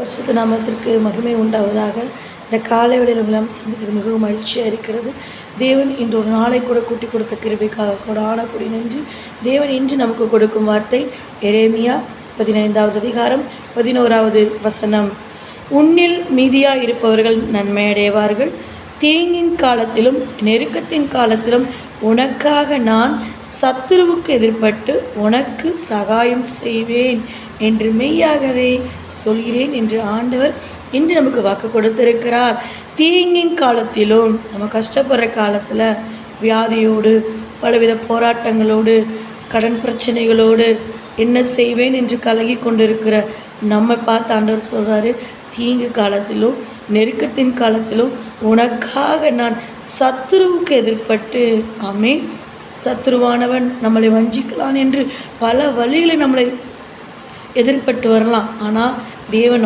பரிசுத்த நாமத்திற்கு மகிமை உண்டாவதாக. இந்த காலை வேளையில் உங்களை சந்திக்கிறது மிகவும் மகிழ்ச்சியாக இருக்கிறது. தேவன் இன்று ஒரு நாளை கூட கூட்டி கொடுத்த கிருபைக்காக கொடான கொடி நன்றி. தேவன் இன்று நமக்கு கொடுக்கும் வார்த்தை எரேமியா 15வது அதிகாரம் 11வது வசனம். உன்னில் மீதியாக இருப்பவர்கள் நன்மை அடைவார்கள். தீங்கின் காலத்திலும் நெருக்கத்தின் காலத்திலும் உனக்காக நான் சத்துருவுக்கு எதிர்பட்டு உனக்கு சகாயம் செய்வேன் என்று மெய்யாகவே சொல்கிறேன் என்று ஆண்டவர் இன்று நமக்கு வாக்கு கொடுத்திருக்கிறார். தீங்கின் காலத்திலும் நம்ம கஷ்டப்படுற காலத்தில் வியாதியோடு பலவித போராட்டங்களோடு கடன் பிரச்சனைகளோடு என்ன செய்வேன் என்று கலகி கொண்டிருக்கிற நம்ம பார்த்து ஆண்டவர் சொல்கிறாரு, தீங்கு காலத்திலும் நெருக்கத்தின் காலத்திலும் உனக்காக நான் சத்துருவுக்கு எதிர்பட்டு. ஆமென். சத்துருவானவன் நம்மளை வஞ்சிக்கலாம் என்று பல வழிகளை நம்மளை எதிர்பட்டு வரலாம். ஆனால் தேவன்